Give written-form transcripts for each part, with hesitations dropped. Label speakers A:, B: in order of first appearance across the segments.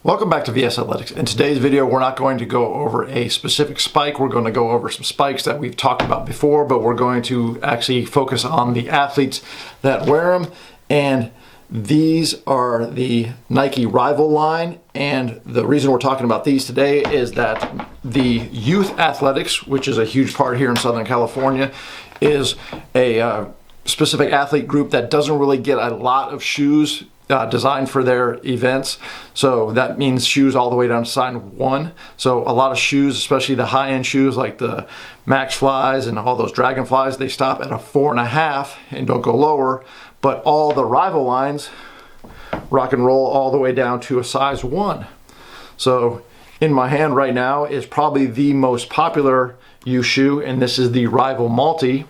A: Welcome back to VS Athletics. In today's video, we're not going to go over a specific spike. We're going to go over some spikes that we've talked about before, but we're going to actually focus on the athletes that wear them. And these are the Nike Rival line. And the reason we're talking about these today is that the youth athletics, which is a huge part here in Southern California, is a specific athlete group that doesn't really get a lot of shoes designed for their events. So that means shoes all the way down to size 1. So a lot of shoes, especially the high-end shoes like the Max Flies and all those Dragonflies, they stop at a 4.5 and don't go lower. But all the Rival lines rock and roll all the way down to a size 1. So in my hand right now is probably the most popular youth shoe, and this is the Rival Multi.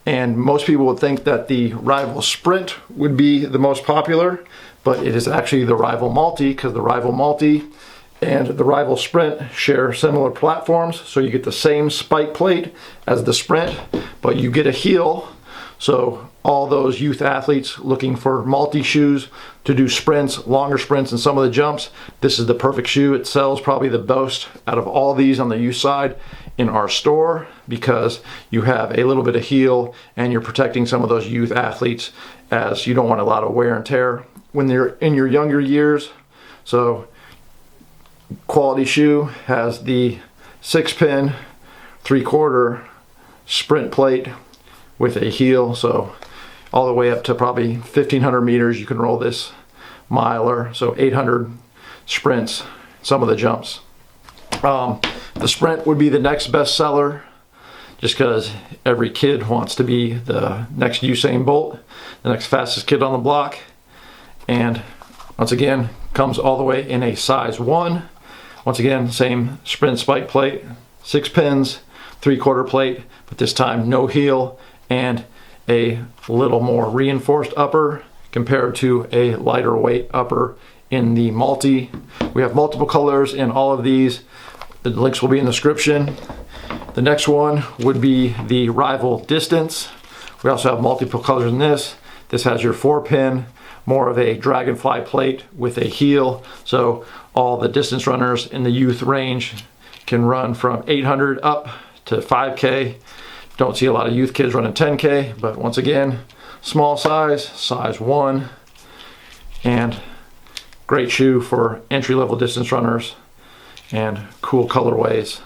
A: And most people would think that the Rival Sprint would be the most popular, but it is actually the Rival Multi, because the Rival Multi and the Rival Sprint share similar platforms. So you get the same spike plate as the Sprint, but you get a heel. So all those youth athletes looking for multi shoes to do sprints, longer sprints, and some of the jumps, this is the perfect shoe. It sells probably the most out of all these on the youth side in our store, because you have a little bit of heel and you're protecting some of those youth athletes, as you don't want a lot of wear and tear when they're in your younger years. So quality shoe has the 6-pin 3/4 Sprint plate with a heel, so all the way up to probably 1,500 meters you can roll this miler, so 800 sprints, some of the jumps. The Sprint would be the next best seller, just because every kid wants to be the next Usain Bolt, the next fastest kid on the block. And once again, comes all the way in a size 1. Once again, same Sprint spike plate, 6 pins, 3/4 plate, but this time no heel and a little more reinforced upper compared to a lighter weight upper in the Multi. We have multiple colors in all of these. The links will be in the description. The next one would be the Rival Distance. We also have multiple colors in this. This has your 4-pin, more of a Dragonfly plate with a heel. So all the distance runners in the youth range can run from 800 up to 5K. Don't see a lot of youth kids running 10K, but once again, small size 1, and great shoe for entry-level distance runners, and cool colorways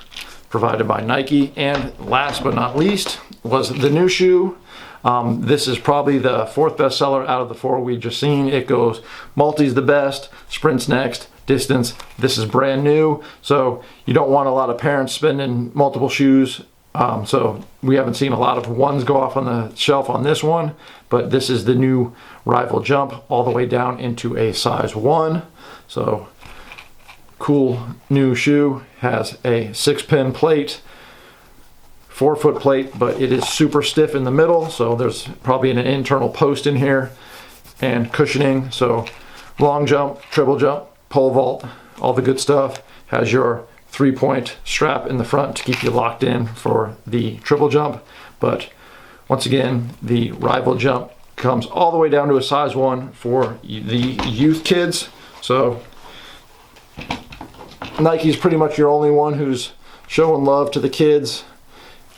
A: provided by Nike. And last but not least was the new shoe. This is probably the 4th best seller out of the 4 we've just seen. It goes Multi's the best, Sprint's next, Distance. This is brand new, so you don't want a lot of parents spending multiple shoes. So we haven't seen a lot of ones go off on the shelf on this one, but this is the new Rival Jump all the way down into a size 1. So cool new shoe, has a 6-pin plate, 4-foot plate, but it is super stiff in the middle, so there's probably an internal post in here, and cushioning. So long jump, triple jump, pole vault, all the good stuff. Has your 3-point strap in the front to keep you locked in for the triple jump. But once again, the Rival Jump comes all the way down to a size 1 for the youth kids. So Nike's pretty much your only one who's showing love to the kids,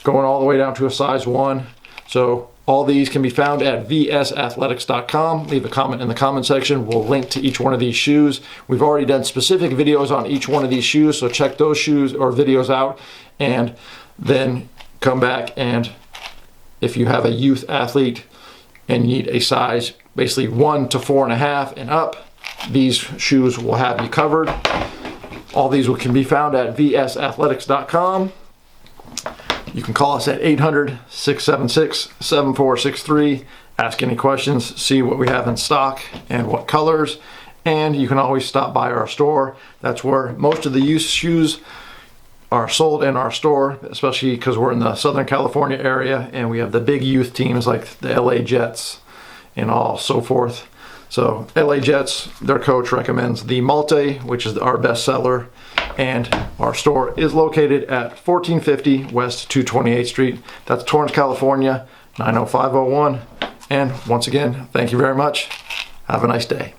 A: going all the way down to a size 1. So all these can be found at vsathletics.com. Leave a comment in the comment section. We'll link to each one of these shoes. We've already done specific videos on each one of these shoes, so check those shoes or videos out, and then come back, and if you have a youth athlete and need a size basically 1 to 4.5 and up, these shoes will have you covered. All these can be found at vsathletics.com. You can call us at 800-676-7463. Ask any questions, see what we have in stock and what colors. And you can always stop by our store. That's where most of the youth shoes are sold, in our store, especially because we're in the Southern California area and we have the big youth teams like the LA Jets and all so forth. So LA Jets, their coach recommends the Multi, which is our best seller, and our store is located at 1450 West 228th Street. That's Torrance, California, 90501. And once again, thank you very much. Have a nice day.